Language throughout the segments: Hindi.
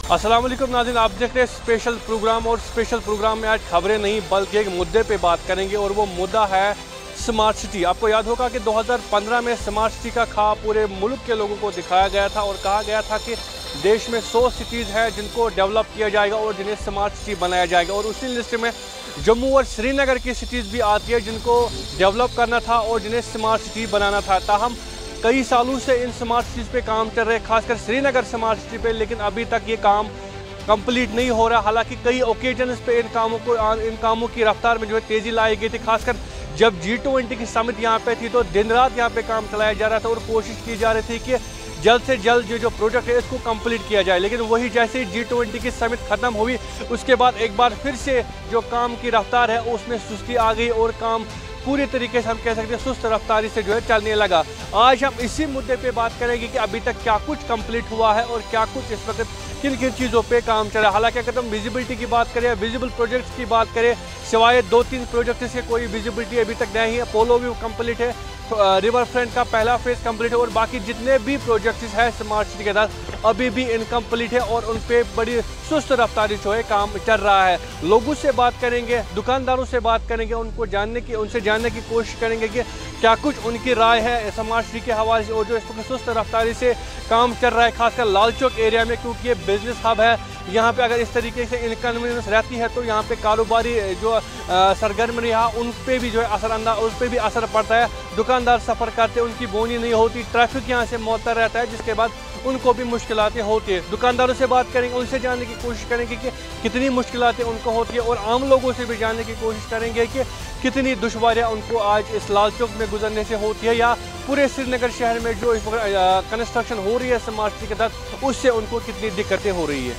अस्सलाम वालेकुम नाज़रीन, आप देख रहे हैं स्पेशल प्रोग्राम। और स्पेशल प्रोग्राम में आज खबरें नहीं बल्कि एक मुद्दे पे बात करेंगे और वो मुद्दा है स्मार्ट सिटी। आपको याद होगा कि 2015 में स्मार्ट सिटी का ख्वाब पूरे मुल्क के लोगों को दिखाया गया था और कहा गया था कि देश में 100 सिटीज़ हैं जिनको डेवलप किया जाएगा और जिन्हें स्मार्ट सिटी बनाया जाएगा। और उसी लिस्ट में जम्मू और श्रीनगर की सिटीज़ भी आती है जिनको डेवलप करना था और जिन्हें स्मार्ट सिटी बनाना था। ताहम कई सालों से इन स्मार्ट सिटीज़ पे काम चल रहे हैं, खासकर श्रीनगर स्मार्ट सिटी पे, लेकिन अभी तक ये काम कंप्लीट नहीं हो रहा। हालांकि कई ओकेजन्स पे इन कामों की रफ्तार में जो है तेज़ी लाई गई थी। खासकर जब G20 की समिट यहाँ पे थी तो दिन रात यहाँ पे काम चलाया जा रहा था और कोशिश की जा रही थी कि जल्द से जल्द जो प्रोजेक्ट है इसको कंप्लीट किया जाए। लेकिन वही जैसे ही G20 की समिट ख़त्म हुई उसके बाद एक बार फिर से जो काम की रफ्तार है उसमें सुस्ती आ गई और काम पूरी तरीके से हम कह सकते हैं सुस्त रफ्तारी से जो है चलने लगा। आज हम इसी मुद्दे पे बात करेंगे कि अभी तक क्या कुछ कंप्लीट हुआ है और क्या कुछ इस वक्त किन किन चीज़ों पे काम चल रहा है। हालांकि अगर हम विजिबिलिटी की बात करें, विजिबल प्रोजेक्ट्स की बात करें, सिवाय 2-3 प्रोजेक्ट्स के कोई विजिबिलिटी अभी तक नहीं है। पोलो भी कंप्लीट है, रिवर फ्रंट का पहला फेज कंप्लीट है और बाकी जितने भी प्रोजेक्ट्स हैं स्मार्ट सिटी के तहत अभी भी इनकम्प्लीट है और उन पे बड़ी सुस्त रफ्तारी जो है काम चल रहा है। लोगों से बात करेंगे, दुकानदारों से बात करेंगे, उनसे जानने की कोशिश करेंगे कि क्या कुछ उनकी राय है स्मार्ट सिटी के हवाले से और जो इस वक्त सुस्त रफ्तारी से काम चल रहा है खासकर लाल चौक एरिया में, क्योंकि ये बिजनेस हब है। यहाँ पे अगर इस तरीके से इनकन्वीनियंस रहती है तो यहाँ पे कारोबारी जो सरगर्मी यहाँ उन पे भी जो है उस पर भी असर पड़ता है। दुकानदार सफ़र करते हैं, उनकी बोनी नहीं होती, ट्रैफिक यहाँ से मुअत्तर रहता है जिसके बाद उनको भी मुश्किलातें होती है। दुकानदारों से बात करेंगे, उनसे जानने की कोशिश करेंगे कि कितनी मुश्किलातें उनको होती है और आम लोगों से भी जानने की कोशिश करेंगे कि कितनी दुश्वारियाँ उनको आज इस लाल चौक में गुजरने से होती है या पूरे श्रीनगर शहर में जो कंस्ट्रक्शन हो रही है स्मार्ट सिटी के तहत उससे उनको कितनी दिक्कतें हो रही है।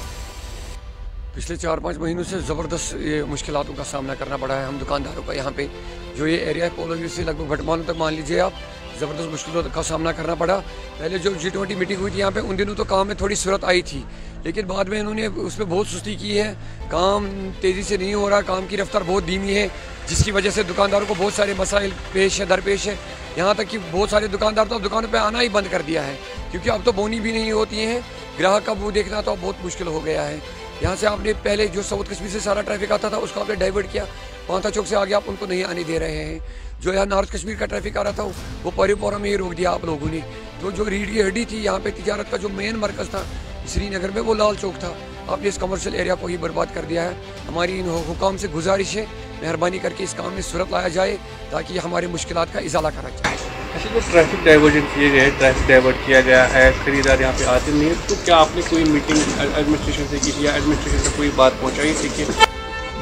पिछले 4-5 महीनों से ज़बरदस्त ये मुश्किलातों का सामना करना पड़ा है हम दुकानदारों का। यहाँ पे जो ये एरिया है पोलो व्यू से लगभग भटमालों तक मान लीजिए आप, ज़बरदस्त मुश्किलों का सामना करना पड़ा। पहले जो G20 मीटिंग हुई थी यहाँ पे उन दिनों तो काम में थोड़ी सूरत आई थी, लेकिन बाद में इन्होंने उस पर बहुत सुस्ती की है। काम तेज़ी से नहीं हो रहा, काम की रफ्तार बहुत धीमी है जिसकी वजह से दुकानदारों को बहुत सारे मसाइल दरपेश है। यहाँ तक कि बहुत सारे दुकानदार तो अब दुकानों पर आना ही बंद कर दिया है क्योंकि अब तो बोनी भी नहीं होती है, ग्राहक का मुँह देखना तो अब बहुत मुश्किल हो गया है। यहाँ से आपने पहले जो साउथ कश्मीर से सारा ट्रैफिक आता था उसको आपने डाइवर्ट किया, पांथा चौक से आगे आप उनको नहीं आने दे रहे हैं। जो यहाँ नॉर्थ कश्मीर का ट्रैफिक आ रहा था वो परिपोरा में ही रोक दिया आप लोगों ने। तो जो रीढ़ की हड्डी थी यहाँ पे तिजारत का जो मेन मरकज़ था श्रीनगर में वो लाल चौक था, आपने इस कमर्शियल एरिया को ही बर्बाद कर दिया है। हमारी इन हुकाम से गुजारिश है मेहरबानी करके इस काम में सूरत लाया जाए ताकि हमारी मुश्किलात का इजाला करा जाए। ऐसे जो ट्रैफिक डाइवर्जन किए गए, ट्रैफिक डाइवर्ट किया गया है, खरीदार यहाँ पे आते नहीं है, तो क्या आपने कोई मीटिंग एडमिनिस्ट्रेशन से की थी या एडमिनिस्ट्रेशन से कोई बात पहुँचाई थी कि?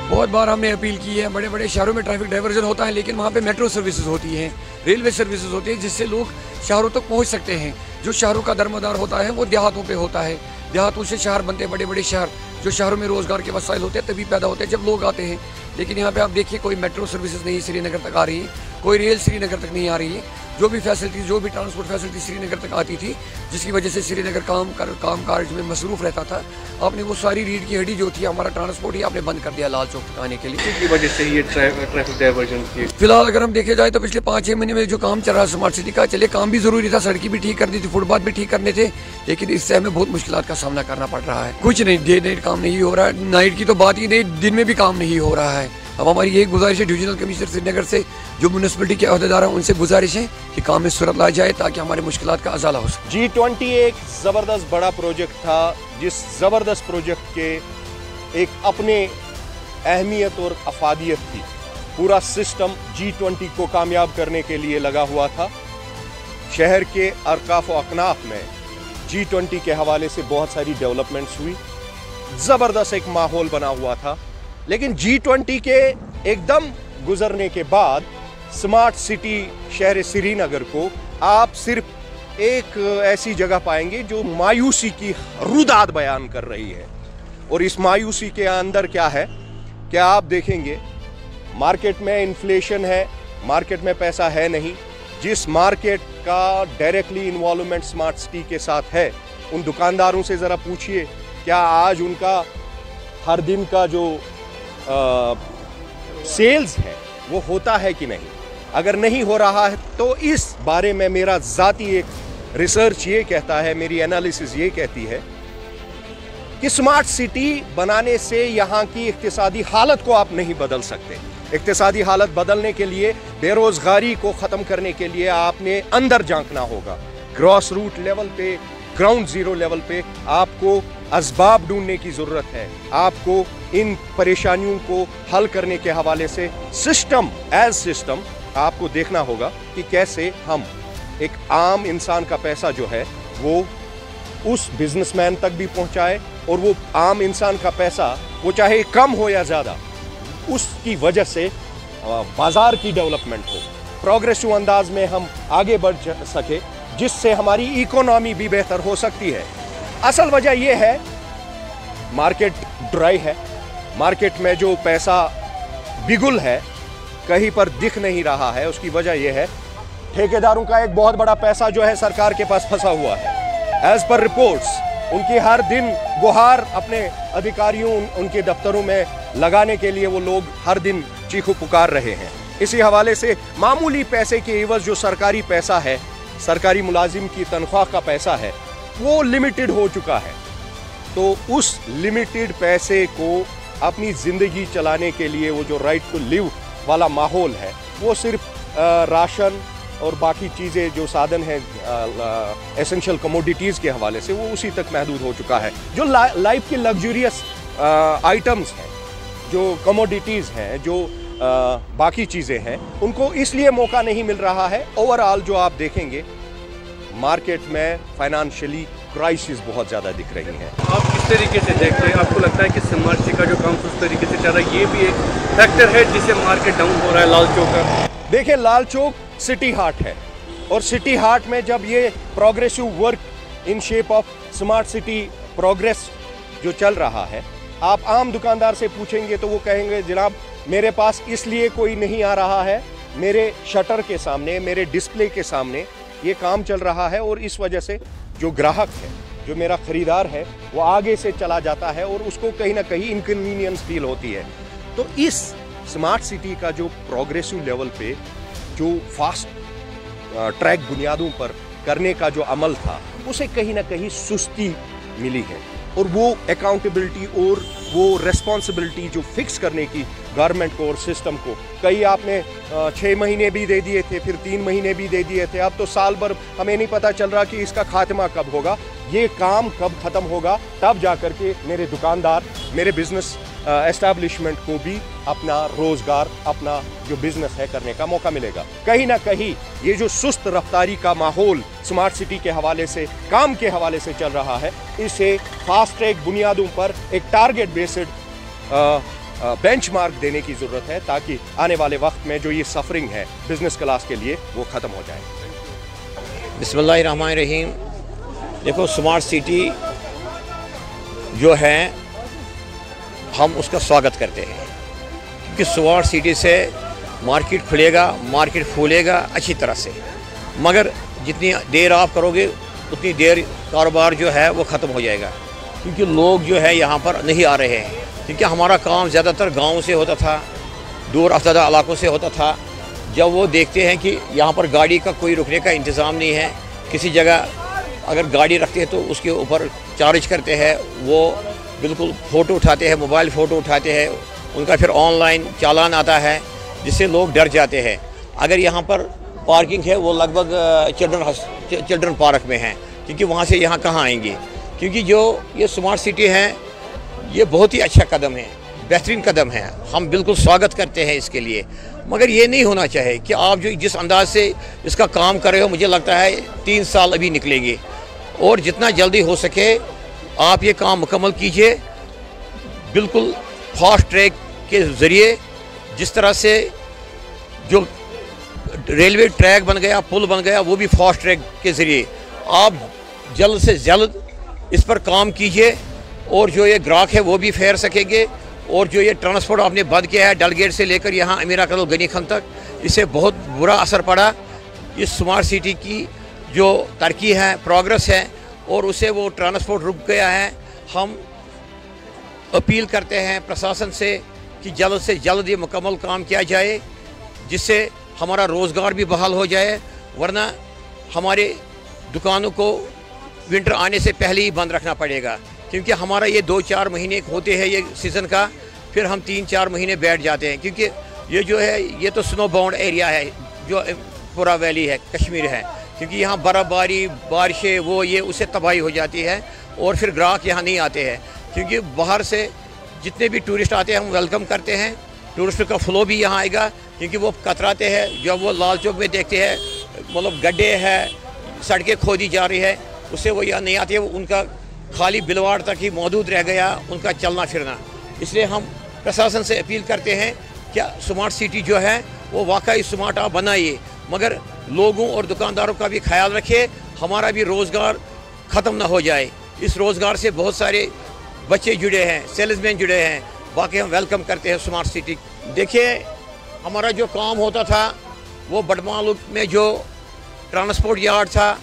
बहुत बार हमने अपील की है, बड़े बड़े शहरों में ट्रैफिक डाइवर्जन होता है लेकिन वहाँ पे मेट्रो सर्विसेज होती हैं, रेलवे सर्विसेज होती है जिससे लोग शहरों तक पहुँच सकते हैं। जो शहरों का दरमदार होता है वो देहातों पे होता है, देहातों से शहर बनते हैं, बड़े बड़े शहर जो शहरों में रोज़गार के वसाइल होते हैं तभी पैदा होते हैं जब लोग आते हैं। लेकिन यहाँ पे आप देखिए कोई मेट्रो सर्विसेज नहीं श्रीनगर तक आ रही है, कोई रेल श्रीनगर तक नहीं आ रही है। जो भी फैसिलिटी, जो भी ट्रांसपोर्ट फैसिलिटी श्रीनगर तक आती थी जिसकी वजह से श्रीनगर काम काज में मसरूफ़ रहता था, आपने वो सारी रीढ़ की हड्डी जो थी हमारा ट्रांसपोर्ट ही आपने बंद कर दिया लाल चौक तक आने के लिए। इसकी वजह से ये ट्रैफिक डाइवर्जन थी। फिलहाल अगर हम देखे जाए तो पिछले 5-6 महीने में जो काम चल रहा है स्मार्ट सिटी का, चले काम भी जरूरी था, सड़की भी ठीक कर दी थी, फुटपाथ भी ठीक करने थे, लेकिन इससे हमें बहुत मुश्किलात का सामना करना पड़ रहा है। कुछ नहीं, डे नाइट काम नहीं हो रहा है, नाइट की तो बात ही नहीं, दिन में भी काम नहीं हो रहा है। अब हमारी यही गुजारिश है डिविजनल कमिश्नर श्रीनगर से, जो म्यूनिसिपलिटी के अहदेदार हैं उनसे गुजारिश है कि काम में सूरत ला जाए ताकि हमारी मुश्किलात का अजाला हो सके। G20 एक ज़बरदस्त बड़ा प्रोजेक्ट था जिस ज़बरदस्त प्रोजेक्ट के एक अपने अहमियत और अफादियत थी। पूरा सिस्टम G20 को कामयाब करने के लिए लगा हुआ था। शहर के अरकाफ व अकनाफ में G20 के हवाले से बहुत सारी डेवलपमेंट्स हुई, ज़बरदस्त एक माहौल बना हुआ था। लेकिन G20 के एकदम गुजरने के बाद स्मार्ट सिटी शहर श्रीनगर को आप सिर्फ एक ऐसी जगह पाएंगे जो मायूसी की रुदाद बयान कर रही है। और इस मायूसी के अंदर क्या है, क्या आप देखेंगे मार्केट में इन्फ्लेशन है, मार्केट में पैसा है नहीं। जिस मार्केट का डायरेक्टली इन्वॉल्वमेंट स्मार्ट सिटी के साथ है, उन दुकानदारों से ज़रा पूछिए क्या आज उनका हर दिन का जो सेल्स है वो होता है कि नहीं। अगर नहीं हो रहा है तो इस बारे में मेरा ज़ाती एक रिसर्च ये कहता है, मेरी एनालिसिस ये कहती है कि स्मार्ट सिटी बनाने से यहाँ की इक्तिसादी हालत को आप नहीं बदल सकते। इक्तिसादी हालत बदलने के लिए, बेरोजगारी को ख़त्म करने के लिए आपने अंदर झांकना होगा। ग्रॉस रूट लेवल पे, ग्राउंड जीरो लेवल पे आपको असबाब ढूंढने की ज़रूरत है। आपको इन परेशानियों को हल करने के हवाले से सिस्टम एज सिस्टम आपको देखना होगा कि कैसे हम एक आम इंसान का पैसा जो है वो उस बिजनेसमैन तक भी पहुंचाए, और वो आम इंसान का पैसा वो चाहे कम हो या ज़्यादा, उसकी वजह से बाजार की डेवलपमेंट हो, प्रोग्रेसिव अंदाज में हम आगे बढ़ सके, जिससे हमारी इकोनॉमी भी बेहतर हो सकती है। असल वजह यह है मार्केट ड्राई है, मार्केट में जो पैसा बिगुल है कहीं पर दिख नहीं रहा है। उसकी वजह यह है ठेकेदारों का एक बहुत बड़ा पैसा जो है सरकार के पास फंसा हुआ है। एज पर रिपोर्ट्स उनकी हर दिन गुहार अपने अधिकारियों उनके दफ्तरों में लगाने के लिए वो लोग हर दिन चीखू पुकार रहे हैं। इसी हवाले से मामूली पैसे के एवज जो सरकारी पैसा है, सरकारी मुलाजिम की तनख्वाह का पैसा है, वो लिमिटेड हो चुका है। तो उस लिमिटेड पैसे को अपनी ज़िंदगी चलाने के लिए वो जो राइट टू लिव वाला माहौल है, वो सिर्फ राशन और बाकी चीज़ें जो साधन हैं एसेंशियल कमोडिटीज़ के हवाले से, वो उसी तक महदूद हो चुका है। जो लाइफ की लग्जूरियस आइटम्स हैं, जो कमोडिटीज़ हैं, जो बाकी चीज़ें हैं, उनको इसलिए मौका नहीं मिल रहा है। ओवरऑल जो आप देखेंगे मार्केट में फाइनेंशियली क्राइसिस बहुत ज़्यादा दिख रही हैं। आप किस तरीके से देखते हैं? आपको लगता है कि स्मार्ट सिटी का जो काम उस तरीके से चल रहा है, ये भी एक फैक्टर है जिससे मार्केट डाउन हो रहा है? लाल चौक का देखिए, लाल चौक सिटी हार्ट है, और सिटी हार्ट में जब ये progressive work in shape of smart city progress जो चल रहा है, आप आम दुकानदार से पूछेंगे तो वो कहेंगे जनाब मेरे पास इसलिए कोई नहीं आ रहा है, मेरे शटर के सामने, मेरे डिस्प्ले के सामने ये काम चल रहा है, और इस वजह से जो ग्राहक है, जो मेरा खरीदार है, वो आगे से चला जाता है और उसको कहीं ना कहीं इनकन्वीनियंस फील होती है। तो इस स्मार्ट सिटी का जो प्रोग्रेसिव लेवल पे जो फास्ट ट्रैक बुनियादों पर करने का जो अमल था, उसे कहीं ना कहीं सुस्ती मिली है, और वो अकाउंटेबिलिटी और वो रेस्पॉन्सिबिलिटी जो फिक्स करने की गवर्नमेंट को और सिस्टम को, कई आपने 6 महीने भी दे दिए थे, फिर 3 महीने भी दे दिए थे, अब तो साल भर हमें नहीं पता चल रहा कि इसका खात्मा कब होगा, ये काम कब ख़त्म होगा। तब जा कर के मेरे दुकानदार, मेरे बिजनेस एस्टैब्लिशमेंट को भी अपना रोज़गार, अपना जो बिजनेस है करने का मौका मिलेगा। कहीं ना कहीं ये जो सुस्त रफ्तारी का माहौल स्मार्ट सिटी के हवाले से, काम के हवाले से चल रहा है, इसे फास्ट ट्रैक बुनियादों पर एक टारगेट बेस्ड बेंचमार्क देने की ज़रूरत है, ताकि आने वाले वक्त में जो ये सफरिंग है बिजनेस क्लास के लिए वो ख़त्म हो जाए। बिस्मिल्लाहिर्रहमानिर्रहीम। देखो, स्मार्ट सिटी जो है हम उसका स्वागत करते हैं, क्योंकि स्मार्ट सिटी से मार्केट खुलेगा, मार्केट फूलेगा अच्छी तरह से, मगर जितनी देर आप करोगे उतनी देर कारोबार जो है वो ख़त्म हो जाएगा, क्योंकि लोग जो है यहाँ पर नहीं आ रहे हैं। क्योंकि हमारा काम ज़्यादातर गांव से होता था, दूर अफ्तादा इलाकों से होता था। जब वो देखते हैं कि यहाँ पर गाड़ी का कोई रुकने का इंतज़ाम नहीं है, किसी जगह अगर गाड़ी रखते हैं तो उसके ऊपर चार्ज करते हैं, वो बिल्कुल फ़ोटो उठाते हैं, मोबाइल फ़ोटो उठाते हैं, उनका फिर ऑनलाइन चालान आता है, जिससे लोग डर जाते हैं। अगर यहाँ पर पार्किंग है वो लगभग चिल्ड्रन पार्क में है, क्योंकि वहाँ से यहाँ कहाँ आएंगे। क्योंकि जो ये स्मार्ट सिटी है ये बहुत ही अच्छा कदम है, बेहतरीन कदम है, हम बिल्कुल स्वागत करते हैं इसके लिए। मगर ये नहीं होना चाहिए कि आप जो जिस अंदाज से इसका काम कर रहे हो, मुझे लगता है 3 साल अभी निकलेंगे, और जितना जल्दी हो सके आप ये काम मुकम्मल कीजिए। बिल्कुल फास्ट ट्रैक के ज़रिए, जिस तरह से जो रेलवे ट्रैक बन गया, पुल बन गया, वो भी फास्ट ट्रैक के ज़रिए आप जल्द से जल्द इस पर काम कीजिए, और जो ये ग्राहक है वो भी फेर सकेंगे। और जो ये ट्रांसपोर्ट आपने बंद किया है डल गेट से लेकर यहाँ अमीरा कदल गनी खन तक, इससे बहुत बुरा असर पड़ा। इस स्मार्ट सिटी की जो तरक्की है, प्रोग्रेस है, और उसे वो ट्रांसपोर्ट रुक गया है। हम अपील करते हैं प्रशासन से कि जल्द से जल्द ये मुकम्मल काम किया जाए, जिससे हमारा रोज़गार भी बहाल हो जाए, वरना हमारे दुकानों को विंटर आने से पहले ही बंद रखना पड़ेगा। क्योंकि हमारा ये 2-4 महीने होते हैं ये सीज़न का, फिर हम 3-4 महीने बैठ जाते हैं, क्योंकि ये जो है ये तो स्नो बाउंड एरिया है जो पूरा वैली है कश्मीर है, क्योंकि यहाँ बर्फ़बारी बारिशें वो ये उससे तबाही हो जाती है और फिर ग्राहक यहाँ नहीं आते हैं, क्योंकि बाहर से जितने भी टूरिस्ट आते हैं हम वेलकम करते हैं। टूरिस्ट का फ्लो भी यहाँ आएगा, क्योंकि वो कतराते हैं जब वो लाल चौक में देखते हैं मतलब गड्ढे हैं, सड़कें खोदी जा रही है, उससे वो यहाँ नहीं आते हैं, उनका खाली बिलवाड़ तक ही मौजूद रह गया उनका चलना फिरना। इसलिए हम प्रशासन से अपील करते हैं क्या स्मार्ट सिटी जो है वो वाकई स्मार्ट आप बनाइए, मगर लोगों और दुकानदारों का भी ख्याल रखिए, हमारा भी रोज़गार ख़त्म ना हो जाए। इस रोज़गार से बहुत सारे बच्चे जुड़े हैं, सेल्समैन जुड़े हैं, बाकी हम वेलकम करते हैं स्मार्ट सिटी। देखिए हमारा जो काम होता था वो बटमालू में जो ट्रांसपोर्ट यार्ड था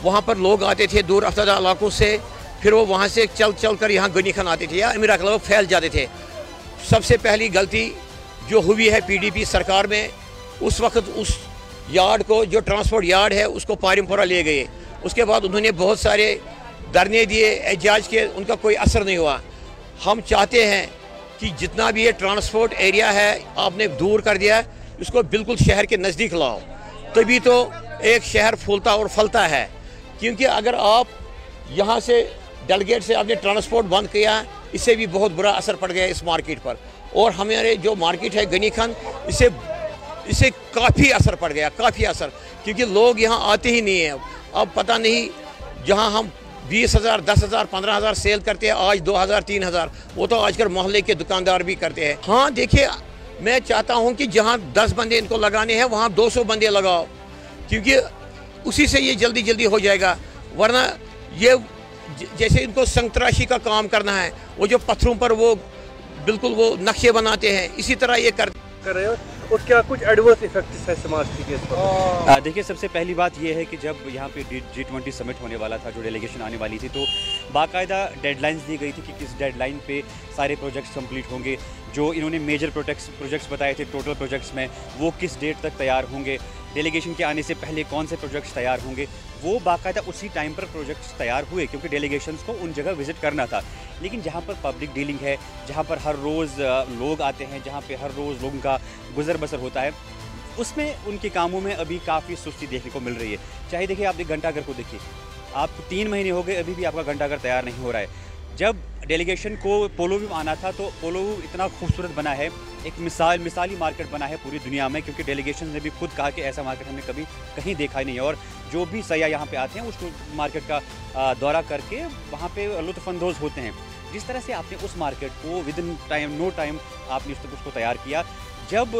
वहाँ पर लोग आते थे दूर अफ्तादा इलाकों से, फिर वो वहाँ से चल कर यहाँ गनी खान आते थे या अमीरा क्लब फैल जाते थे। सबसे पहली गलती जो हुई है पीडीपी सरकार में, उस वक्त उस यार्ड को जो ट्रांसपोर्ट यार्ड है उसको पारिमपुरा ले गए। उसके बाद उन्होंने बहुत सारे धरने दिए, एहतजाज किए, उनका कोई असर नहीं हुआ। हम चाहते हैं कि जितना भी ये ट्रांसपोर्ट एरिया है आपने दूर कर दिया, इसको बिल्कुल शहर के नज़दीक लाओ, तभी तो एक शहर फूलता और फलता है। क्योंकि अगर आप यहाँ से डेलगेट से आपने ट्रांसपोर्ट बंद किया, इससे भी बहुत बुरा असर पड़ गया इस मार्केट पर। और हमारे जो मार्केट है गनी खान, इससे काफ़ी असर पड़ गया, काफ़ी असर, क्योंकि लोग यहाँ आते ही नहीं हैं। अब पता नहीं जहाँ हम 20,000, 10,000, 15,000 सेल करते हैं, आज 2,000, 3,000, वो तो आजकल मोहल्ले के दुकानदार भी करते हैं। हाँ देखिए, मैं चाहता हूँ कि जहाँ 10 बंदे इनको लगाने हैं वहाँ 200 बंदे लगाओ, क्योंकि उसी से ये जल्दी जल्दी हो जाएगा। वरना ये जैसे इनको संतराशी का काम करना है, वो जो पत्थरों पर वो बिल्कुल वो नक्शे बनाते हैं, इसी तरह ये कर रहे हो। और क्या कुछ एडवर्स इफेक्ट्स है स्मार्ट सिटी पर? देखिए सबसे पहली बात ये है कि जब यहाँ पे G20 समिट होने वाला था, जो डेलीगेशन आने वाली थी, तो बाकायदा डेडलाइंस दी गई थी कि किस डेडलाइन पे सारे प्रोजेक्ट्स कंप्लीट होंगे। जो इन्होंने मेजर प्रोजेक्ट्स बताए थे टोटल प्रोजेक्ट्स में, वो किस डेट तक तैयार होंगे, डेलीगेशन के आने से पहले कौन से प्रोजेक्ट्स तैयार होंगे, वो बाकायदा उसी टाइम पर प्रोजेक्ट्स तैयार हुए, क्योंकि डेलीगेशंस को उन जगह विजिट करना था। लेकिन जहाँ पर पब्लिक डीलिंग है, जहाँ पर हर रोज़ लोग आते हैं, जहाँ पे हर रोज़ लोगों का गुजर बसर होता है, उसमें उनके कामों में अभी काफ़ी सुस्ती देखने को मिल रही है। चाहे देखिए आप घंटाघर को देखिए, आपको 3 महीने हो गए अभी भी आपका घंटाघर तैयार नहीं हो रहा है। जब डेलीगेशन को पोलो व्यू आना था तो पोलो व्यू इतना खूबसूरत बना है, एक मिसाली मार्केट बना है पूरी दुनिया में, क्योंकि डेलीगेशन ने भी खुद कहा कि ऐसा मार्केट हमने कभी कहीं देखा ही नहीं है। और जो भी सयाह यहाँ पे आते हैं उस मार्केट का दौरा करके वहाँ पे लुत्फ़अंदोज़ होते हैं। जिस तरह से आपने उस मार्केट को within time no time आपने उसको तैयार किया, जब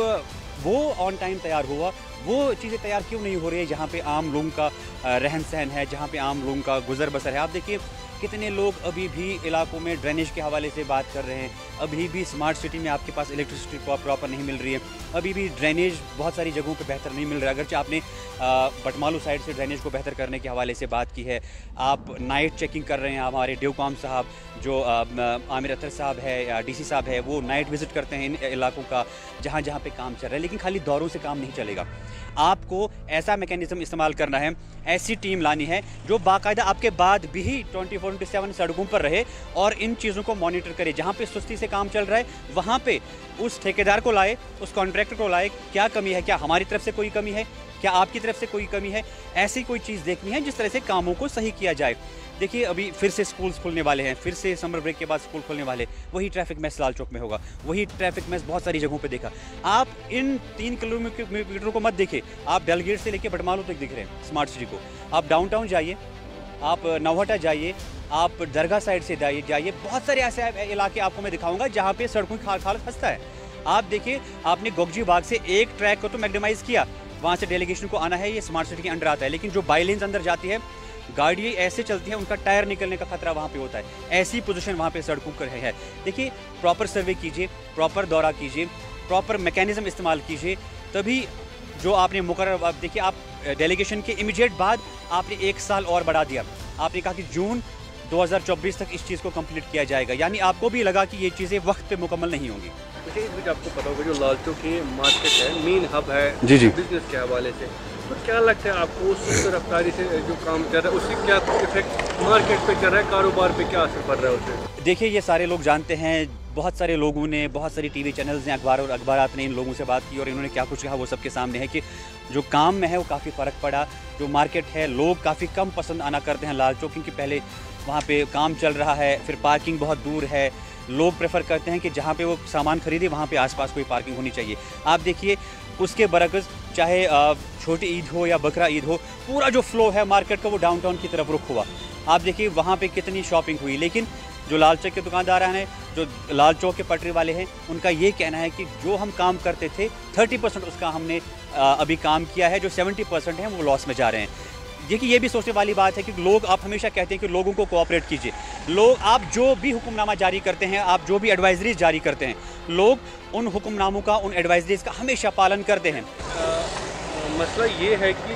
वो ऑन टाइम तैयार हुआ, वो चीज़ें तैयार क्यों नहीं हो रही है जहाँ पे आम लोगों का रहन सहन है, जहाँ पे आम लोगों का गुजर बसर है। आप देखिए कितने लोग अभी भी इलाकों में ड्रेनेज के हवाले से बात कर रहे हैं, अभी भी स्मार्ट सिटी में आपके पास इलेक्ट्रिसिटी प्रॉपर नहीं मिल रही है, अभी भी ड्रेनेज बहुत सारी जगहों पे बेहतर नहीं मिल रहा है। अगरचे आपने बटमालू साइड से ड्रेनेज को बेहतर करने के हवाले से बात की है, आप नाइट चेकिंग कर रहे हैं, हमारे ड्यूकॉम साहब जो आमिर अतर साहब है या डीसी साहब है, वो नाइट विज़िट करते हैं इन इलाकों का जहाँ जहाँ पे काम चल रहा है। लेकिन खाली दौरों से काम नहीं चलेगा, आपको ऐसा मैकेनिज़्म इस्तेमाल करना है, ऐसी टीम लानी है जो बाकायदा आपके बाद भी 24/7 सड़कों पर रहे और इन चीज़ों को मॉनिटर करे। जहाँ पे सुस्ती से काम चल रहा है वहाँ पे उस ठेकेदार को लाए, उस कॉन्ट्रैक्टर को लाए, क्या कमी है, क्या हमारी तरफ से कोई कमी है, क्या आपकी तरफ से कोई कमी है, ऐसी कोई चीज़ देखनी है जिस तरह से कामों को सही किया जाए। देखिए अभी फिर से स्कूल्स खुलने वाले हैं, फिर से समर ब्रेक के बाद स्कूल खुलने वाले, वही ट्रैफिक मैस लाल चौक में होगा, वही ट्रैफिक मैस बहुत सारी जगहों पे देखा। आप इन 3 किलोमीटर को मत देखिए, आप डेलगेट से लेके बटमालू तक दिख रहे हैं स्मार्ट सिटी को। आप डाउनटाउन जाइए, आप नौहटा जाइए, आप दरगाह साइड से जाइए, बहुत सारे ऐसे इलाके आपको मैं दिखाऊंगा जहाँ पे सड़कों की हालत खस्ता है। आप देखिए, आपने गोगजी बाग से एक ट्रैक को तो मैक्सिमाइज़ किया, वहाँ से डेलीगेशन को आना है, ये स्मार्ट सिटी के अंडर आता है, लेकिन जो बाई लेन्स अंदर जाती है गाड़ी ऐसे चलती है, उनका टायर निकलने का खतरा वहाँ पे होता है। ऐसी पोजीशन वहाँ पे सड़कों पर है। देखिए प्रॉपर सर्वे कीजिए, प्रॉपर दौरा कीजिए, प्रॉपर मैकेनिज्म इस्तेमाल कीजिए, तभी जो आपने मुकर्रर, देखिए आप डेलीगेशन के इमीडिएट बाद आपने 1 साल और बढ़ा दिया, आपने कहा कि जून 2024 तक इस चीज़ को कंप्लीट किया जाएगा, यानी आपको भी लगा कि ये चीज़ें वक्त पे मुकम्मल नहीं होंगी। अच्छा, इस बीच आपको पता होगा जो लाल चौक की मार्केट है, मेन हब है जी जी बिजनेस के हवाले से, तो क्या लगता है आपको उस रफ्तारी से जो काम कर रहा है उससे क्या इफेक्ट मार्केट पे कर रहा है, कारोबार पे क्या असर पड़ रहा है उससे? देखिए, ये सारे लोग जानते हैं, बहुत सारे लोगों ने, बहुत सारी टीवी चैनल्स ने, अखबारात ने इन लोगों से बात की और इन्होंने क्या कुछ कहा वो सबके सामने है कि जो काम में है वो काफ़ी फ़र्क पड़ा। जो मार्केट है, लोग काफ़ी कम पसंद आना करते हैं लाल चौक, क्योंकि पहले वहाँ पे काम चल रहा है, फिर पार्किंग बहुत दूर है। लोग प्रेफर करते हैं कि जहाँ पे वो सामान खरीदे वहाँ पे आसपास कोई पार्किंग होनी चाहिए। आप देखिए, उसके बरक्स चाहे छोटी ईद हो या बकरा ईद हो, पूरा जो फ्लो है मार्केट का वो डाउनटाउन की तरफ रुख हुआ। आप देखिए वहाँ पे कितनी शॉपिंग हुई। लेकिन जो लाल चौक के दुकानदार हैं, जो लाल चौक के पटरी वाले हैं, उनका ये कहना है कि जो हम काम करते थे 30% उसका हमने अभी काम किया है, जो 70% हैं वो लॉस में जा रहे हैं। देखिए, ये भी सोचने वाली बात है कि लोग, आप हमेशा कहते हैं कि लोगों को कोऑपरेट कीजिए। लोग, आप जो भी हुक्मनामा जारी करते हैं, आप जो भी एडवाइजरीज जारी करते हैं, लोग उन हुक्मनामों का, उन एडवाइजरीज का हमेशा पालन करते हैं। मसला ये है कि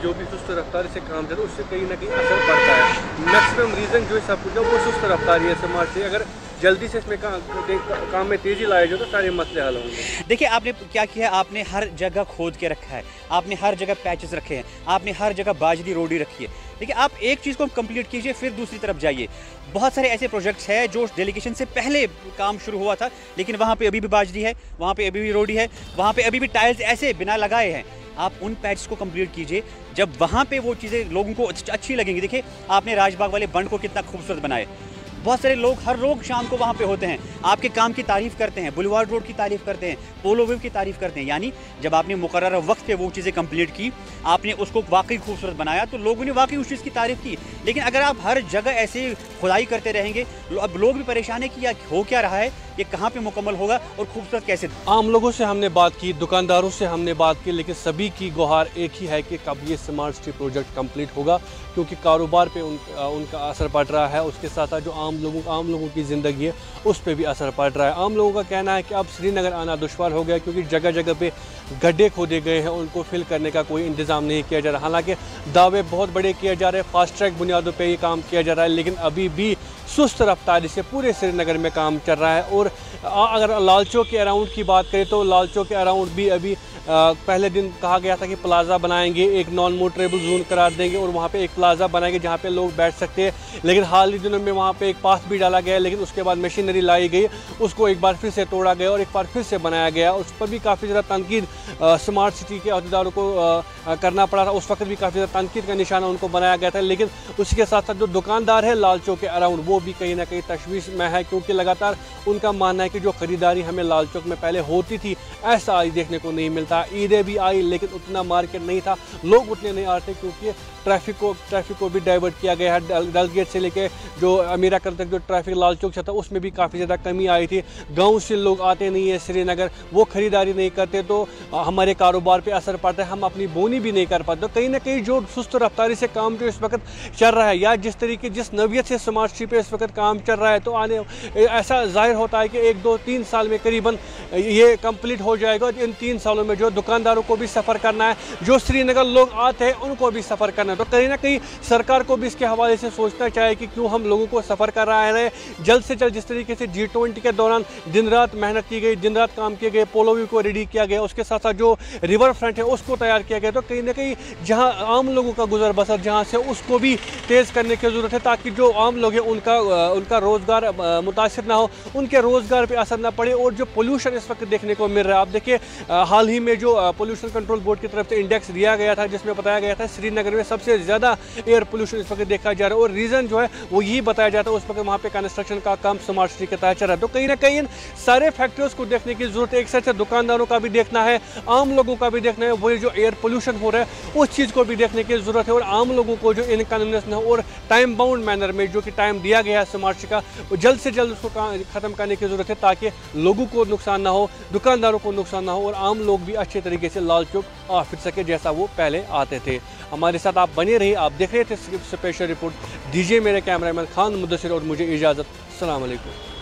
जो भी सुस्त रफ्तारी से काम चल रहा है उससे कहीं ना कहीं असर पड़ता है। मैक्सिमम रीज़न जो है सब कुछ वो सुस्त रफ्तारी है समाज से। अगर जल्दी से इसमें काम में तेज़ी लाया जाए तो सारे मसले हल होंगे। देखिए, आपने क्या किया, आपने हर जगह खोद के रखा है, आपने हर जगह पैचेस रखे हैं, आपने हर जगह बाजरी रोडी रखी है। देखिए, आप एक चीज़ को कंप्लीट कीजिए, फिर दूसरी तरफ जाइए। बहुत सारे ऐसे प्रोजेक्ट्स हैं जो डेलीगेशन से पहले काम शुरू हुआ था, लेकिन वहाँ पे अभी भी बाजरी है, वहाँ पे अभी भी रोडी है, वहाँ पे अभी भी टाइल्स ऐसे बिना लगाए हैं। आप उन पैचेस को कंप्लीट कीजिए, जब वहाँ पे वो चीज़ें लोगों को अच्छी लगेंगी। देखिए, आपने राजबाग वाले बंड को कितना खूबसूरत बनाए। बहुत सारे लोग हर रोज शाम को वहाँ पे होते हैं, आपके काम की तारीफ़ करते हैं, बुलवार्ड रोड की तारीफ़ करते हैं, पोलो व्यू की तारीफ़ करते हैं। यानी जब आपने मुकर्रर वक्त पे वो चीज़ें कंप्लीट की, आपने उसको वाकई खूबसूरत बनाया, तो लोगों ने वाकई उस चीज़ की तारीफ़ की। लेकिन अगर आप हर जगह ऐसे खुदाई करते रहेंगे, अब लोग भी परेशान है कि यह हो क्या रहा है, ये कहाँ पे मुकम्मल होगा और खूबसूरत कैसे। आम लोगों से हमने बात की, दुकानदारों से हमने बात की, लेकिन सभी की गुहार एक ही है कि कब ये स्मार्ट सिटी प्रोजेक्ट कंप्लीट होगा, क्योंकि कारोबार पे उनका असर पड़ रहा है। उसके साथ साथ जो आम लोगों की ज़िंदगी है उस पर भी असर पड़ रहा है। आम लोगों का कहना है कि अब श्रीनगर आना दुश्वार हो गया, क्योंकि जगह जगह पे गड्ढे खोदे गए हैं, उनको फिल करने का कोई इंतज़ाम नहीं किया जा रहा। हालांकि दावे बहुत बड़े किए जा रहे हैं, फास्ट ट्रैक बुनियादों पे ये काम किया जा रहा है, लेकिन अभी भी सुस्त रफ्तारी से पूरे श्रीनगर में काम चल रहा है। और अगर लाल चौक के अराउंड की बात करें तो लाल चौक के अराउंड भी अभी पहले दिन कहा गया था कि प्लाज़ा बनाएंगे, एक नॉन मोटरेबल जोन करार देंगे और वहाँ पे एक प्लाज़ा बनाएंगे जहाँ पे लोग बैठ सकते हैं। लेकिन हाल ही दिनों में वहाँ पे एक पाथ भी डाला गया, लेकिन उसके बाद मशीनरी लाई गई, उसको एक बार फिर से तोड़ा गया और एक बार फिर से बनाया गया। उस पर भी काफ़ी ज़्यादा तनकीद स्मार्ट सिटी के अहदेदारों को करना पड़ा था। उस वक्त भी काफ़ी ज़्यादा तनकीद का निशाना उनको बनाया गया था। लेकिन उसके साथ साथ जो दुकानदार है लाल चौक के अराउंड, वो भी कहीं ना कहीं तशवीश में है, क्योंकि लगातार उनका मानना है कि जो ख़रीदारी हमें लाल चौक में पहले होती थी, ऐसा आज देखने को नहीं मिलता। ईदें भी आई, लेकिन उतना मार्केट नहीं था, लोग उतने नहीं आते, क्योंकि ट्रैफिक को भी डाइवर्ट किया गया है। डल गेट से लेके जो अमीरा कल तक जो ट्रैफिक लाल चौक से था, उसमें भी काफ़ी ज़्यादा कमी आई थी। गांव से लोग आते नहीं है श्रीनगर, वो ख़रीदारी नहीं करते, तो हमारे कारोबार पे असर पड़ता है, हम अपनी बोनी भी नहीं कर पाते। तो कहीं ना कहीं जो सुस्त रफ्तारी से काम जो इस वक्त चल रहा है, या जिस नवियत से स्मार्ट सिटी पे इस वक्त काम चल रहा है, तो आने ऐसा जाहिर होता है कि 1, 2, 3 साल में करीबन ये कंप्लीट हो जाएगा। इन 3 सालों में जो दुकानदारों को भी सफ़र करना है, जो श्रीनगर लोग आते हैं उनको भी सफ़र करना है। तो कहीं ना कहीं सरकार को भी इसके हवाले से सोचना चाहिए कि क्यों हम लोगों को सफ़र कर रहा है। जल्द से जल्द जिस तरीके से G20 के दौरान दिन रात मेहनत की गई, दिन रात काम किए गए, पोलो व्यू को रेडी किया गया, उसके साथ साथ जो रिवर फ्रंट है उसको तैयार किया गया, तो कहीं ना कहीं जहां आम लोगों का गुजर बसर जहां से, उसको भी तेज़ करने की ज़रूरत है, ताकि जो आम लोग हैं उनका रोज़गार मुतासिर ना हो, उनके रोज़गार पर असर ना पड़े। और जो पोल्यूशन इस वक्त देखने को मिल रहा है, आप देखिए हाल ही में जो पोल्यूशन कंट्रोल बोर्ड की तरफ से इंडेक्स दिया गया था, जिसमें बताया गया था श्रीनगर में सबसे ज़्यादा एयर पोल्यूशन इस वक्त देखा जा रहा है। और रीज़न जो है वो यही बताया जाता है, उस वक्त वहाँ पे कंस्ट्रक्शन का काम स्मार्ट सिटी के तहत चल रहा है। तो कहीं ना कहीं इन सारे फैक्टर्स को देखने की जरूरत है। एक साथ दुकानदारों का भी देखना है, आम लोगों का भी देखना है, वही जो एयर पोल्यूशन हो रहा है उस चीज़ को भी देखने की जरूरत है। और आम लोगों को जो इनकन्वीनियंस न हो, और टाइम बाउंड मैनर में जो कि टाइम दिया गया है स्मार्ट सिटी का, जल्द से जल्द उसको ख़त्म करने की ज़रूरत है, ताकि लोगों को नुकसान ना हो, दुकानदारों को नुकसान ना हो, और आम लोग भी अच्छे तरीके से लाल चौक आ फिर सके जैसा वो पहले आते थे। हमारे साथ आप बने रहिए, आप देख रहे थे स्पेशल रिपोर्ट। दीजिए मेरे कैमरामैन खान मुद्दसिर और मुझे इजाज़त। अस्सलाम वालेकुम।